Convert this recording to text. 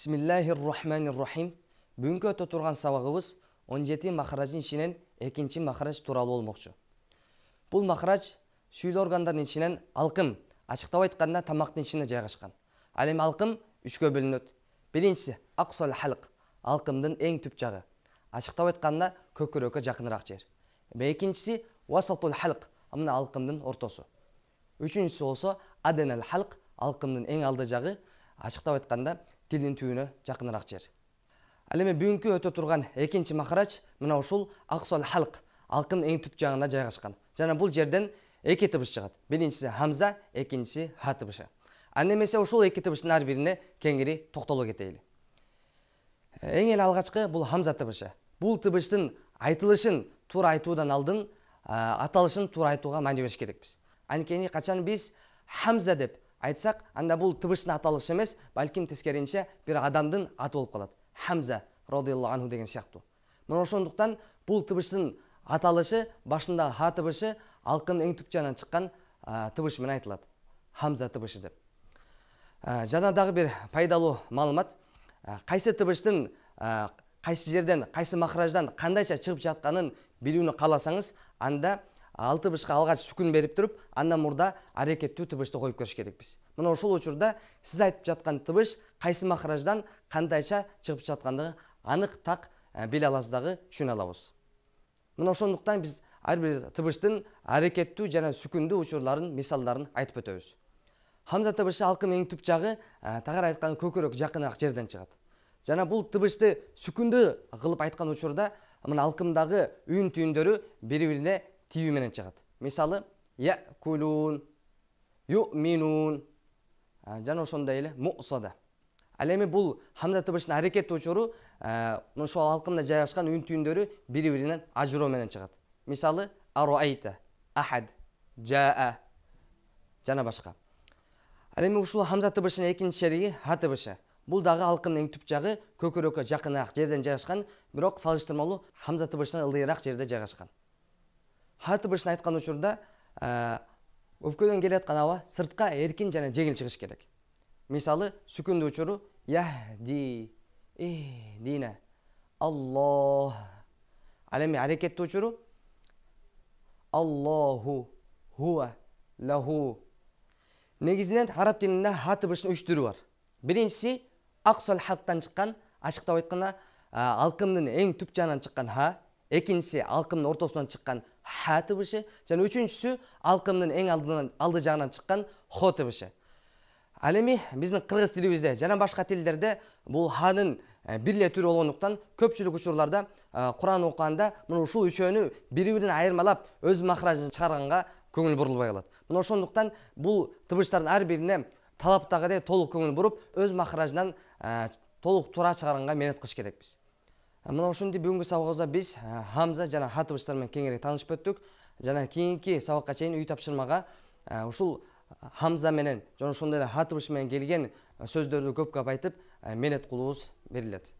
Bismillahirrahmanirrahim. Бүгүнкү өтө турган сабагыбыз 17 махраждын ичинен экинчи махраж тууралуу болмокчу. Бул махраж сүйүү органдардын ичинен алкым, ачыктап айтканда тамактын ичинде жайгашкан. Ал эми алкым үчкө бөлүнөт. Биринчиси аксол халк, алкымдын эң түп жагы. Ачыктап айтканда көкүрөккө жакыныраак жер. Экинчиси васатул халк, мына алкымдын ортосу. Үчүнчүсү болсо аденал халк, алкымдын эң алды жагы. Ачыктап айтканда тилдин түбүнө жакыныраак жер. Ал эми бүгүнкү өтө турган экинчи махраж мына ушул аксол халк, алкым эң түп жагында жайгашкан. Жана бул жерден эки тыбыш чыгат. Биринчиси хамза, экинчиси ха тыбышы. Анда эмесе ушул эки тыбыштын ар бирине кеңири токтоло кетели. Эң эле алгачкы бул хамза тыбышы. Бул тыбыштын айтылышын туура айтуудан алдын аталышын туура айтууга маани бериш керекпиз. Анткени качан биз хамза деп айтсак, анда бул тыбыштын аталышы эмес, балким тескеринче бир адамдын аты болуп калат. Хамза радиаллаху анху деген сыяктуу. Мына ошондуктан бул тыбыштын аталышы башында ха тыбышы алкым эң түп жагынан чыккан тыбыш менен айтылат. Хамза тыбышы деп. Жана дагы бир пайдалуу маалымат. Кайсы тыбыштын кайсы жерден, кайсы махраждан кандайча чыгып жатканын билүүнү кааласаңыз, анда ал тыбышка алгач сүкүн берип туруп, андан мурда аракеттүү тыбышты коюп көрүш керекпиз. Мына ошол учурда сиз айтып жаткан тыбыш кайсы махраждан кандайча чыгып жаткандыгы анык так биле аласыз дагы, түшүнө алабыз. Мына ошондуктан биз ар бир тыбыштын аракеттүү жана сүкүндүү учурларын, мисалдарын айтып өтөбүз. Хамза тыбышы алкым эң түп жагы, тагыраак айтканда көкүрөк жакыныраак жерден чыгат. Жана бул тыбышты сүкүндүү кылып айткан учурда, мына алкымдагы үн түйүндөрү бири-бирине тиүү менен чыгат. Мисалы, якулун, юминун, жана ошондой эле мусада. Ал эми бул хамза тыбыштын аракет учуру, ошол алкымда жайгашкан үн түйүндөрү бири-биринен ажыроо менен чыгат. Мисалы, аруайта, ахад, жаа, жана башка. Ал эми ушул хамза тыбышынын экинчи шериги ха тыбышы. Бул дагы алкымдын эң түп жагы көкүрөккө жакыныраак жерден жайгашкан, бирок салыштырмалуу хамза тыбышынан ылдыйраак жерде жайгашкан. Ха тыбышын айткан учурда өпкөдөн келе аткан аба сыртка эркин жана жеңил чыгыш керек. Мисалы, сүкүндүү учуру яхди, дина, Аллах. Ал эми аракеттүү учуру Аллаху, хуа, лаху. Негизинен араб тилинде ха тыбышынын үч түрү бар. Биринчиси аксол халктан чыккан, ачыктап айтканда алкымдын эң түп жагынан чыккан ха. Экинчиси алкымдын ортосунан чыккан ха тыбышы, жана үчүнчүсү алкымдын эң алды жагынан чыккан хо тыбышы. Ал эми биздин кыргыз тилибизде жана башка тилдерде бул ханын бир эле түрү болгондуктан көпчүлүк учурларда Куран окуганда мына ушул үчөөнү бири-биринен айырмалап өз махражын чыгарганга көңүл бурулбай калат. Мына ошондуктан бул тыбыштардын ар бирине талаптагыдай толук көңүл буруп, өз махражынан толук туура чыгарганга менет кылыш керекпиз. Мына ошондой бүгүнкү сабагыбызда биз хамза жана ха тыбыштары менен кеңири таанышып өттүк. Жана кийинки сабакка чейин үй тапшырмага ушул хамза менен жана ошондой эле ха тыбышы менен келген сөздөрдү көп айтып менет кылуубуз берилет.